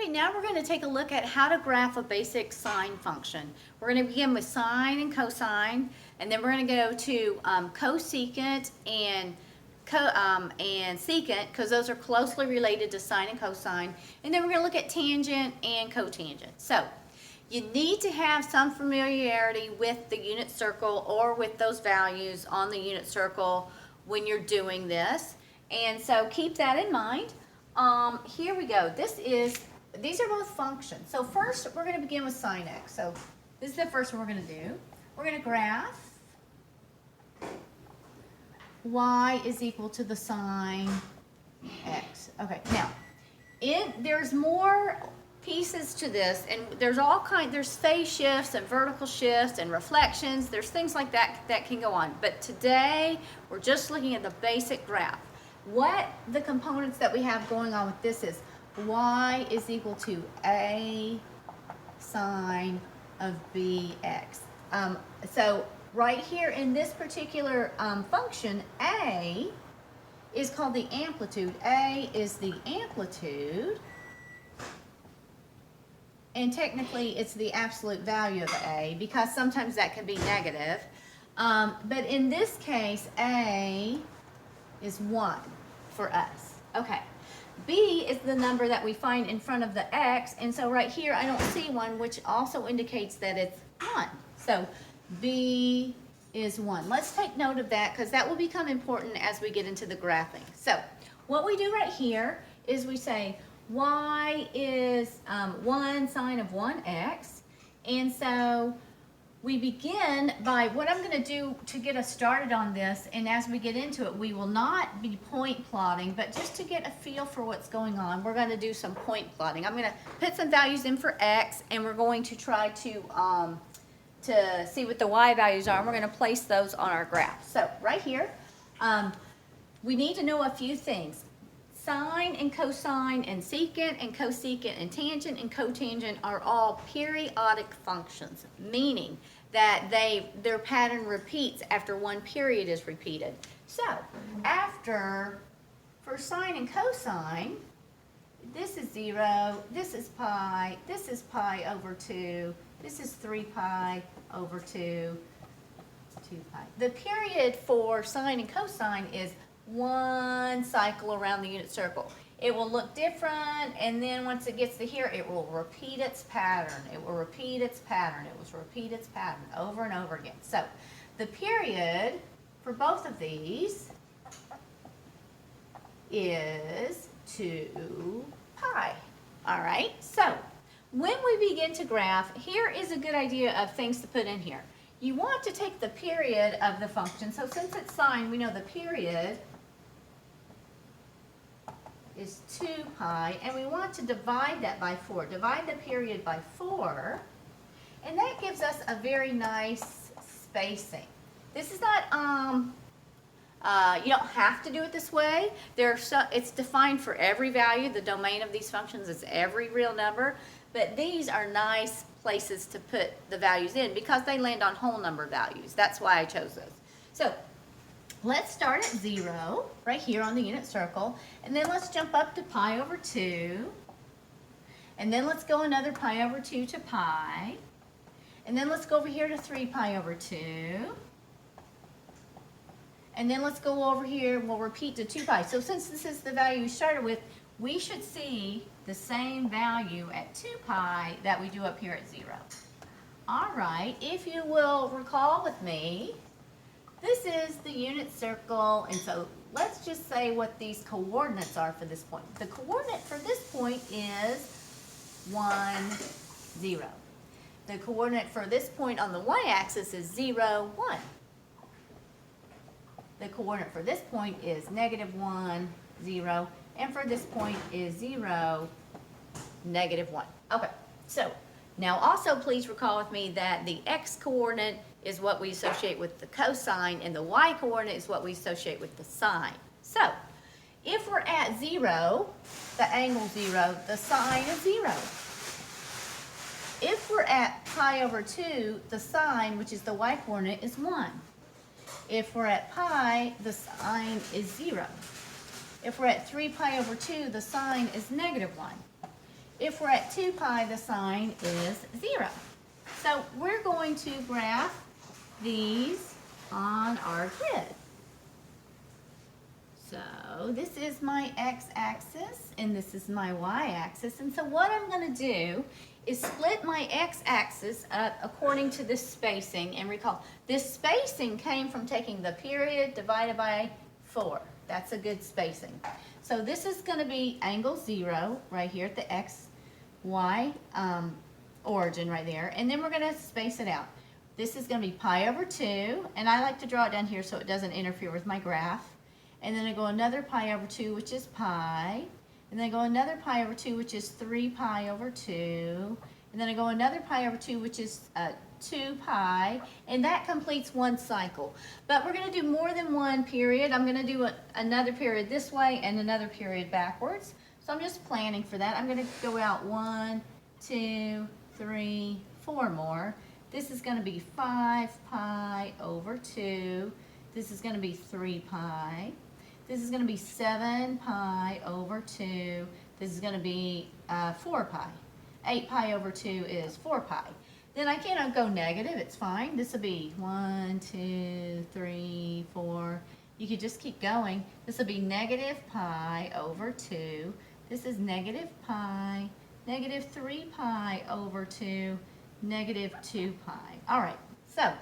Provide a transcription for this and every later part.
Okay, now we're going to take a look at how to graph a basic sine function. We're going to begin with sine and cosine, and then we're going to go to cosecant and secant, because those are closely related to sine and cosine. And then we're going to look at tangent and cotangent. So you need to have some familiarity with the unit circle or with those values on the unit circle when you're doing this. And so keep that in mind. Here we go. These are both functions. So first we're going to begin with sine x. So this is the first one we're going to do. We're going to graph y is equal to the sine x. Okay, now there's more pieces to this, and there's phase shifts and vertical shifts and reflections. There's things like that that can go on. But today we're just looking at the basic graph. What the components that we have going on with this is y is equal to a sine of bx. So right here in this particular function, a is called the amplitude. A is the amplitude, and technically it's the absolute value of a, because sometimes that can be negative. But in this case, a is 1 for us. Okay. B is the number that we find in front of the x, and so right here I don't see 1, which also indicates that it's 1. So B is 1. Let's take note of that, because that will become important as we get into the graphing. So what we do right here is we say y is 1 sine of 1x, and so we begin by, what I'm going to do to get us started on this, and as we get into it, we will not be point plotting, but just to get a feel for what's going on, we're going to do some point plotting. I'm going to put some values in for x, and we're going to try to see what the y values are, and we're going to place those on our graph. So right here, we need to know a few things. Sine and cosine and secant and cosecant and tangent and cotangent are all periodic functions, meaning that their pattern repeats after one period is repeated. So for sine and cosine, this is 0, this is pi over 2, this is 3 pi over 2, 2 pi. The period for sine and cosine is 1 cycle around the unit circle. It will look different, and then once it gets to here, it will repeat its pattern. It will repeat its pattern. It will repeat its pattern over and over again. So the period for both of these is 2 pi. All right, so when we begin to graph, here is a good idea of things to put in here. You want to take the period of the function. So since it's sine, we know the period is 2 pi, and we want to divide that by 4. Divide the period by 4, and that gives us a very nice spacing. This is not, you don't have to do it this way. It's defined for every value. The domain of these functions is every real number, but these are nice places to put the values in because they land on whole number values. That's why I chose those. So let's start at 0 right here on the unit circle, and then let's jump up to pi over 2, and then let's go another pi over 2 to pi, and then let's go over here to 3 pi over 2, and then let's go over here, we'll repeat to 2 pi. So since this is the value we started with, we should see the same value at 2 pi that we do up here at 0. All right, if you will recall with me, this is the unit circle, and so let's just say what these coordinates are for this point. The coordinate for this point is 1, 0. The coordinate for this point on the y-axis is 0, 1. The coordinate for this point is -1, 0, and for this point is 0, -1. Okay, so now also please recall with me that the x-coordinate is what we associate with the cosine, and the y-coordinate is what we associate with the sine. So if we're at 0, the angle 0, the sine is 0. If we're at pi over 2, the sine, which is the y-coordinate, is 1. If we're at pi, the sine is 0. If we're at 3 pi over 2, the sine is -1. if we're at 2 pi, the sine is 0. So we're going to graph these on our grid. So this is my x-axis and this is my y-axis. And so what I'm going to do is split my x-axis up according to this spacing. And recall, this spacing came from taking the period divided by 4. That's a good spacing. So this is going to be angle 0 right here at the x, y origin right there. And then we're going to space it out. This is going to be pi over 2. And I like to draw it down here so it doesn't interfere with my graph. And then I go another pi over 2, which is pi. And then I go another pi over 2, which is 3 pi over 2. And then I go another pi over 2, which is 2 pi. And that completes one cycle. But we're going to do more than one period. I'm going to do another period this way and another period backwards. So I'm just planning for that. I'm going to go out 1, 2, 3, 4 more. This is going to be 5 pi over 2. This is going to be 3 pi. This is going to be 7 pi over 2. This is going to be 4 pi. 8 pi over 2 is 4 pi. Then I cannot go negative. It's fine. This will be 1, 2, 3, 4. You could just keep going. This will be negative pi over 2. This is negative pi, negative 3 pi over 2, negative 2 pi. All right, so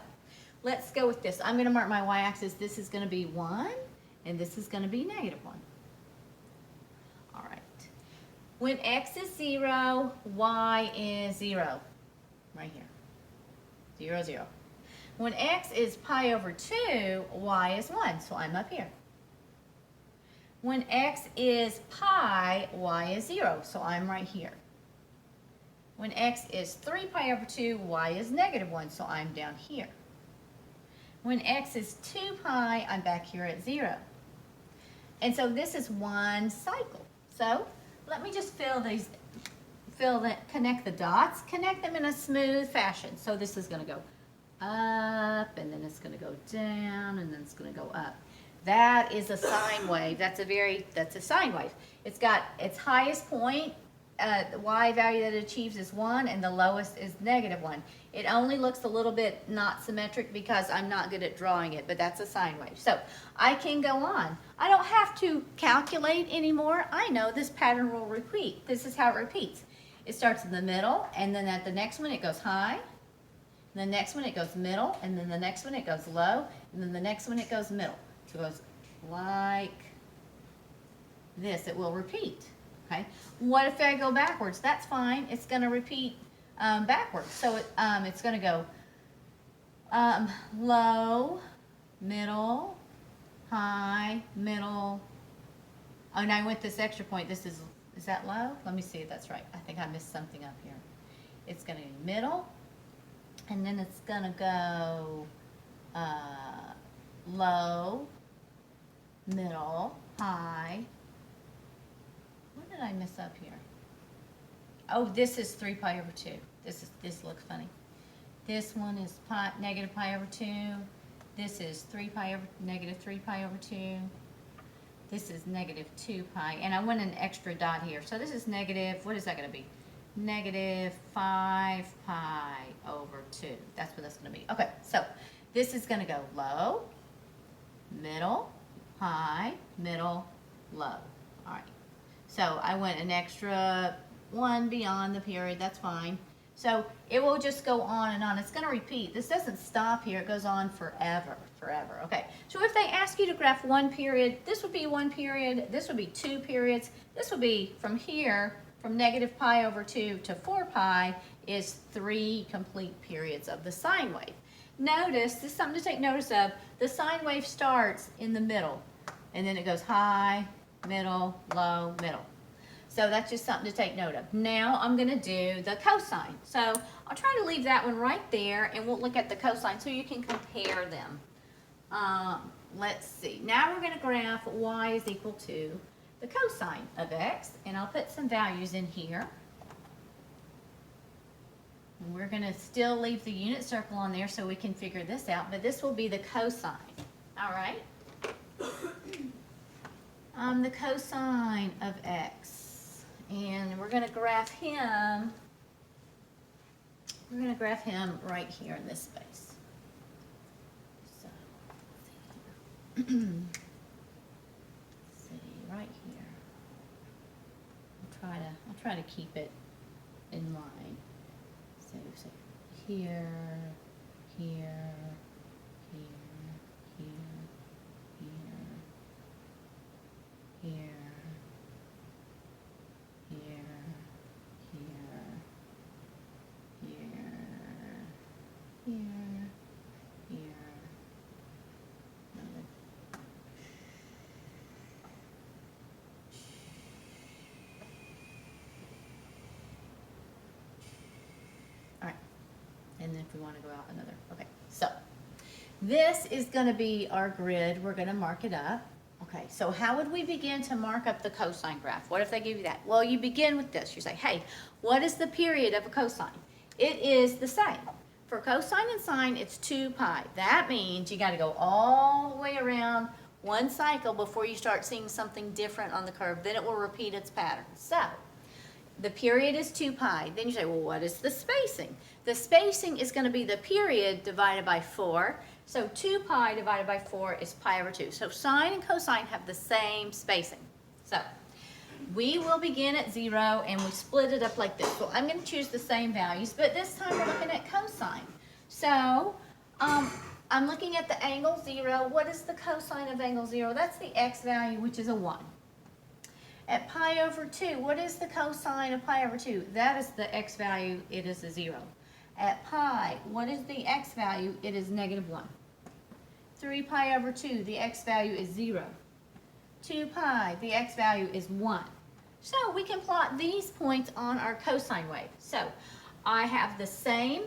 let's go with this. I'm going to mark my y-axis. This is going to be 1, and this is going to be negative 1. All right. When x is 0, y is 0. Right here. 0, 0. When x is pi over 2, y is 1. So I'm up here. When x is pi, y is 0. So I'm right here. When x is 3 pi over 2, y is negative 1. So I'm down here. When x is 2 pi, I'm back here at 0. And so this is one cycle. So let me just connect the dots, connect them in a smooth fashion. So this is going to go up, and then it's going to go down, and then it's going to go up. That is a sine wave. That's a sine wave. It's got its highest point, the y value that it achieves is 1, and the lowest is negative 1. It only looks a little bit not symmetric because I'm not good at drawing it, but that's a sine wave. So I can go on. I don't have to calculate anymore. I know this pattern will repeat. This is how it repeats. It starts in the middle, and then at the next one it goes high. The next one it goes middle, and then the next one it goes low, and then the next one it goes middle. So it goes like this. It will repeat. Okay. What if I go backwards? That's fine. It's going to repeat backwards. So it's going to go low, middle, high, middle. Oh, and I went this extra point. This is that low? Let me see if that's right. I think I missed something up here. It's going to be middle, and then it's going to go low, middle, high. What did I miss up here? Oh, this is 3 pi over 2. This looks funny. This one is negative pi over 2. This is negative 3 pi over 2. This is negative 2 pi. And I want an extra dot here. So this is negative, what is that going to be? Negative 5 pi over 2. That's what that's going to be. Okay, so this is going to go low, middle, high, middle, low. All right. So I went an extra one beyond the period. That's fine. So it will just go on and on. It's going to repeat. This doesn't stop here. It goes on forever, forever. Okay. So if they ask you to graph one period, this would be one period. This would be 2 periods. This would be from here, from negative pi over 2 to 4 pi is 3 complete periods of the sine wave. Notice, this is something to take notice of, the sine wave starts in the middle, and then it goes high, middle, low, middle. So that's just something to take note of. Now I'm going to do the cosine. So I'll try to leave that one right there, and we'll look at the cosine so you can compare them. Let's see. Now we're going to graph y is equal to the cosine of x, and I'll put some values in here. And we're going to still leave the unit circle on there so we can figure this out, but this will be the cosine. All right? The cosine of x And we're going to graph him. We're going to graph him right here in this space. So, let's see, right here. I'll try to keep it in line. So here, here, here, here, here, here, here, here, here, here. All right, and then if we want to go out another, okay. So this is going to be our grid. We're going to mark it up. Okay, so how would we begin to mark up the cosine graph? What if they give you that? Well, you begin with this. You say, hey, what is the period of a cosine? It is the same. For cosine and sine, it's 2 pi. That means you got to go all the way around one cycle before you start seeing something different on the curve. Then it will repeat its pattern. So the period is 2 pi. Then you say, well, what is the spacing? The spacing is going to be the period divided by 4. So 2 pi divided by 4 is pi over 2. So sine and cosine have the same spacing. So we will begin at 0 and we split it up like this. So I'm going to choose the same values, but this time we're looking at cosine. So I'm looking at the angle 0. What is the cosine of angle 0? That's the x value, which is a 1. At pi over 2, what is the cosine of pi over 2? That is the x value, it is a 0. At pi, what is the x value? It is negative 1. 3 pi over 2, the x value is 0. 2 pi, the x value is 1. So we can plot these points on our cosine wave. So I have the same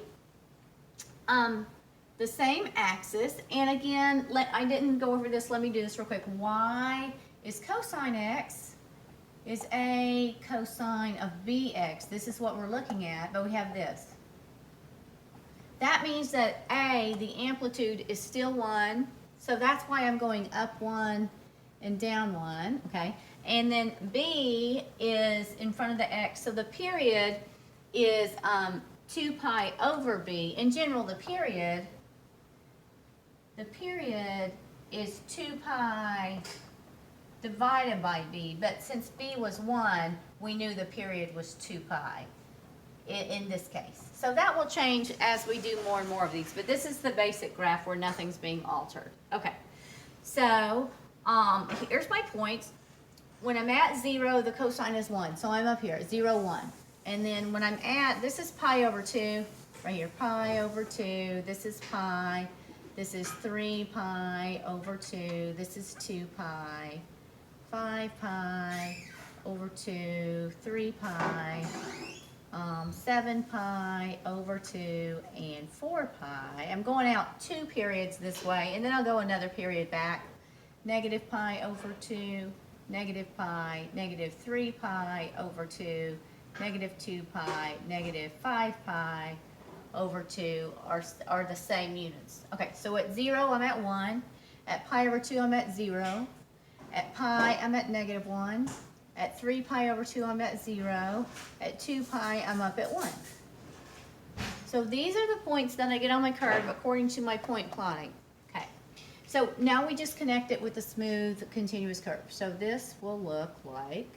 axis, and again, I didn't go over this, let me do this real quick. Y is cosine x, is a cosine of bx. This is what we're looking at, but we have this. That means that A, the amplitude is still 1, so that's why I'm going up 1 and down 1, okay? And then B is in front of the x, so the period is 2 pi over B. In general, the period is 2 pi divided by B, but since B was 1, we knew the period was 2 pi in this case. So that will change as we do more and more of these, but this is the basic graph where nothing's being altered. Okay, so here's my points. When I'm at 0, the cosine is 1, so I'm up here, 0, 1. And then when I'm at, this is pi over 2, right here, pi over 2, this is pi, this is 3 pi over 2, this is 2 pi, 5 pi over 2, 3 pi, 7 pi over 2, and 4 pi. I'm going out 2 periods this way, and then I'll go another period back. Negative pi over 2, negative pi, negative 3 pi over 2, negative 2 pi, negative 5 pi over 2 are the same units. Okay, so at 0, I'm at 1. At pi over 2, I'm at 0. At pi, I'm at negative 1. At 3 pi over 2, I'm at 0. At 2 pi, I'm up at 1. So these are the points that I get on my curve according to my point plotting. Okay. So now we just connect it with a smooth, continuous curve. So this will look like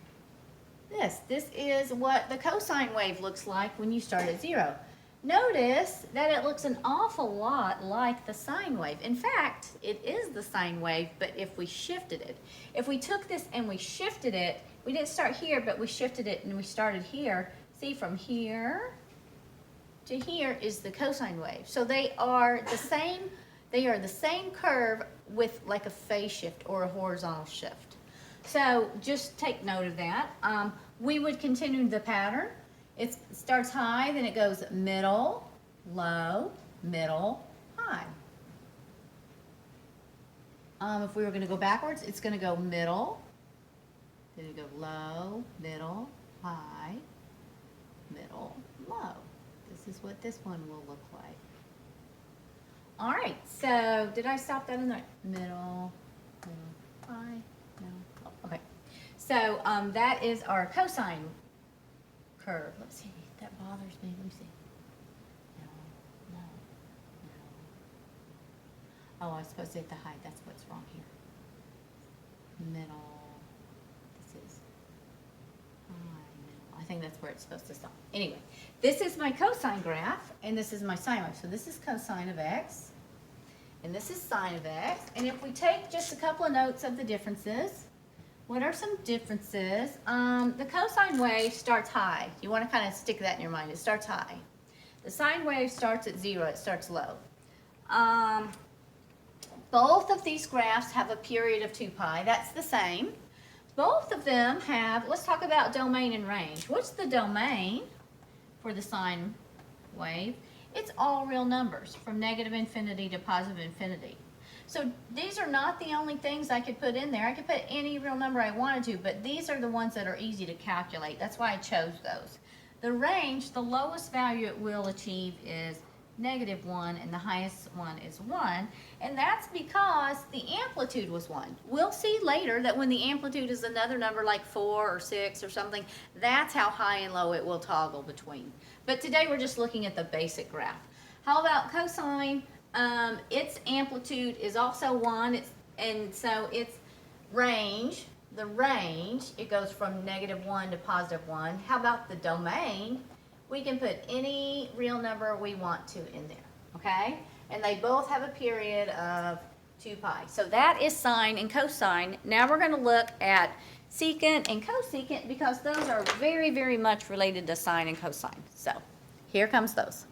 this. This is what the cosine wave looks like when you start at 0. Notice that it looks an awful lot like the sine wave. In fact, it is the sine wave, but if we shifted it. If we took this and we shifted it, we didn't start here, but we shifted it and we started here. See, from here to here is the cosine wave. So they are the same curve with like a phase shift or a horizontal shift. So just take note of that. We would continue the pattern. It starts high, then it goes middle, low, middle, high. If we were going to go backwards, it's going to go middle, then it go low, middle, high, middle, low. This is what this one will look like. All right, so did I stop that in there? Middle, high, middle, low. Okay. So that is our cosine curve. Let's see, that bothers me. Let me see. No. Oh, I was supposed to hit the height. That's what's wrong here. Middle. This is middle. I think that's where it's supposed to stop. Anyway, this is my cosine graph, and this is my sine wave. So this is cosine of x, and this is sine of x. And if we take just a couple of notes of the differences, what are some differences? The cosine wave starts high. You want to kind of stick that in your mind. It starts high. The sine wave starts at 0. It starts low. Both of these graphs have a period of 2 pi. That's the same. Both of them have, let's talk about domain and range. What's the domain for the sine wave? It's all real numbers from negative infinity to positive infinity. So these are not the only things I could put in there. I could put any real number I wanted to, but these are the ones that are easy to calculate. That's why I chose those. The range, the lowest value it will achieve is -1, and the highest one is 1, and that's because the amplitude was 1. We'll see later that when the amplitude is another number like 4 or 6 or something, that's how high and low it will toggle between. But today we're just looking at the basic graph. How about cosine? Its amplitude is also 1, and so its range, the range, it goes from -1 to +1. How about the domain? We can put any real number we want to in there, okay? And they both have a period of 2 pi. So that is sine and cosine. Now we're going to look at secant and cosecant because those are very, very much related to sine and cosine. So here comes those.